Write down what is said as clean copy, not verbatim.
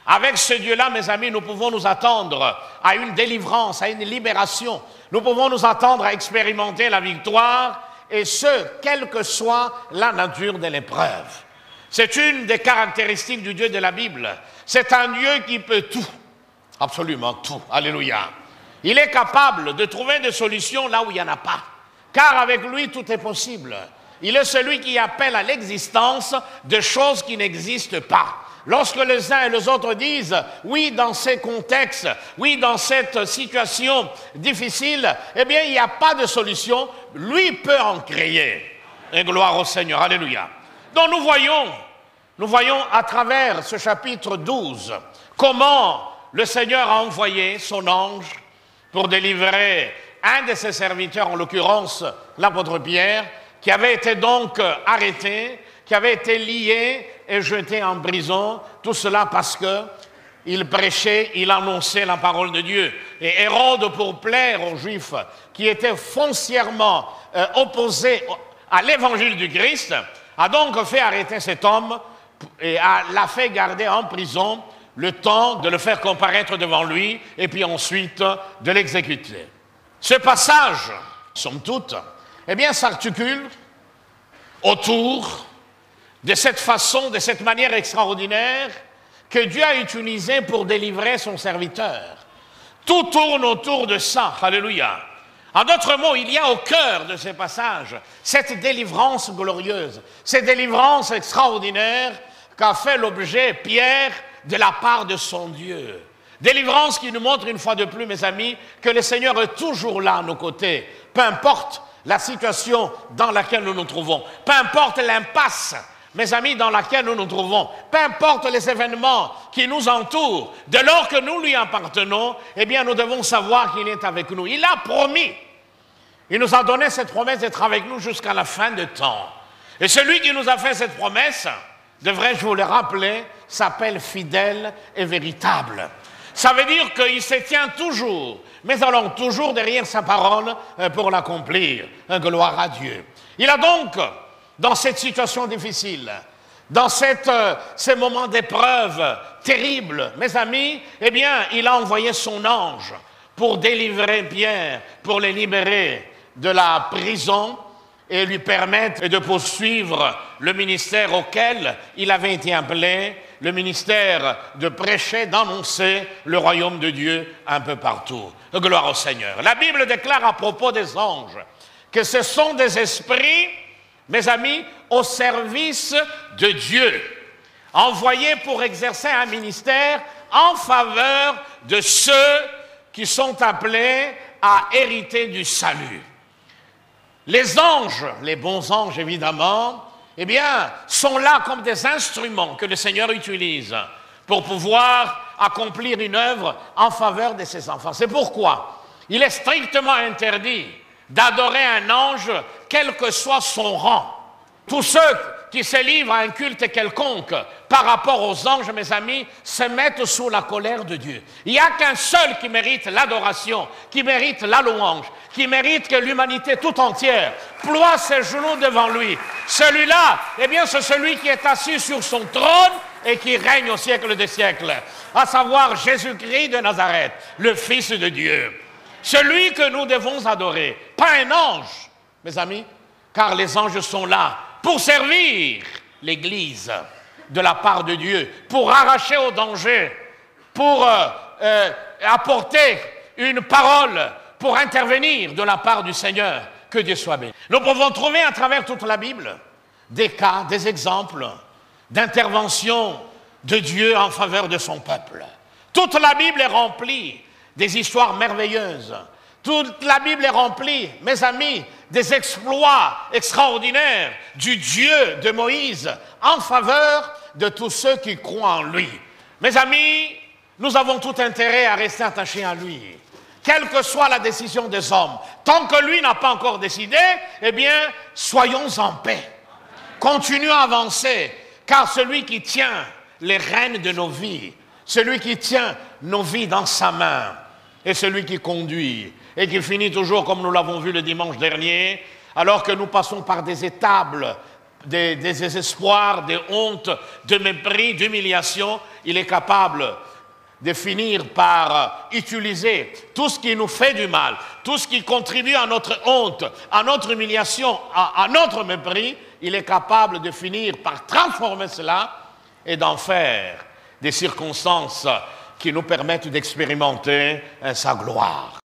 Avec ce Dieu-là, mes amis, nous pouvons nous attendre à une délivrance, à une libération. Nous pouvons nous attendre à expérimenter la victoire, et ce, quelle que soit la nature de l'épreuve. C'est une des caractéristiques du Dieu de la Bible. C'est un Dieu qui peut tout, absolument tout. Alléluia. Il est capable de trouver des solutions là où il n'y en a pas, car avec lui, tout est possible. Il est celui qui appelle à l'existence de choses qui n'existent pas. Lorsque les uns et les autres disent « oui, dans ces contextes, oui, dans cette situation difficile », eh bien, il n'y a pas de solution. Lui peut en créer. Et gloire au Seigneur. Alléluia. Donc, nous voyons à travers ce chapitre 12 comment le Seigneur a envoyé son ange pour délivrer un de ses serviteurs, en l'occurrence l'apôtre Pierre, qui avait été donc arrêté, qui avait été lié et jeté en prison, tout cela parce qu'il prêchait, il annonçait la parole de Dieu. Et Hérode, pour plaire aux Juifs qui étaient foncièrement opposés à l'évangile du Christ, a donc fait arrêter cet homme et l'a fait garder en prison le temps de le faire comparaître devant lui et puis ensuite de l'exécuter. Ce passage, somme toute, eh bien, s'articule autour de cette façon, de cette manière extraordinaire que Dieu a utilisée pour délivrer son serviteur. Tout tourne autour de ça, alléluia. En d'autres mots, il y a au cœur de ces passages cette délivrance glorieuse, cette délivrance extraordinaire qu'a fait l'objet Pierre de la part de son Dieu. Délivrance qui nous montre une fois de plus, mes amis, que le Seigneur est toujours là à nos côtés, peu importe la situation dans laquelle nous nous trouvons, peu importe l'impasse, mes amis, dans laquelle nous nous trouvons, peu importe les événements qui nous entourent, dès lors que nous lui appartenons, eh bien, nous devons savoir qu'il est avec nous. Il a promis. Il nous a donné cette promesse d'être avec nous jusqu'à la fin de temps. Et celui qui nous a fait cette promesse, devrais-je vous le rappeler, s'appelle fidèle et véritable. Ça veut dire qu'il se tient toujours, mais allons toujours derrière sa parole pour l'accomplir. Gloire à Dieu. Il a donc, dans cette situation difficile, dans ces moments d'épreuve terribles, mes amis, eh bien, il a envoyé son ange pour délivrer Pierre, pour les libérer de la prison et lui permettre de poursuivre le ministère auquel il avait été appelé, le ministère de prêcher, d'annoncer le royaume de Dieu un peu partout. Gloire au Seigneur. La Bible déclare à propos des anges que ce sont des esprits, mes amis, au service de Dieu, envoyés pour exercer un ministère en faveur de ceux qui sont appelés à hériter du salut. Les anges, les bons anges évidemment, eh bien, sont là comme des instruments que le Seigneur utilise pour pouvoir accomplir une œuvre en faveur de ses enfants. C'est pourquoi il est strictement interdit d'adorer un ange, quel que soit son rang. Tous ceux qui se livrent à un culte quelconque par rapport aux anges, mes amis, se mettent sous la colère de Dieu. Il n'y a qu'un seul qui mérite l'adoration, qui mérite la louange, qui mérite que l'humanité tout entière ploie ses genoux devant lui. Celui-là, eh bien, c'est celui qui est assis sur son trône et qui règne au siècle des siècles, à savoir Jésus-Christ de Nazareth, le Fils de Dieu. Celui que nous devons adorer, pas un ange, mes amis, car les anges sont là pour servir l'Église de la part de Dieu, pour arracher au danger, pour apporter une parole, pour intervenir de la part du Seigneur. Que Dieu soit béni. Nous pouvons trouver à travers toute la Bible des cas, des exemples d'intervention de Dieu en faveur de son peuple. Toute la Bible est remplie des histoires merveilleuses. Toute la Bible est remplie, mes amis, des exploits extraordinaires du Dieu de Moïse en faveur de tous ceux qui croient en lui. Mes amis, nous avons tout intérêt à rester attachés à lui, quelle que soit la décision des hommes. Tant que lui n'a pas encore décidé, eh bien, soyons en paix. Continuons à avancer, car celui qui tient les rênes de nos vies, celui qui tient nos vies dans sa main, est celui qui conduit et qui finit toujours, comme nous l'avons vu le dimanche dernier, alors que nous passons par des étapes des désespoirs, des hontes, de mépris, d'humiliation, il est capable de finir par utiliser tout ce qui nous fait du mal, tout ce qui contribue à notre honte, à notre humiliation, à notre mépris, il est capable de finir par transformer cela et d'en faire des circonstances qui nous permettent d'expérimenter sa gloire.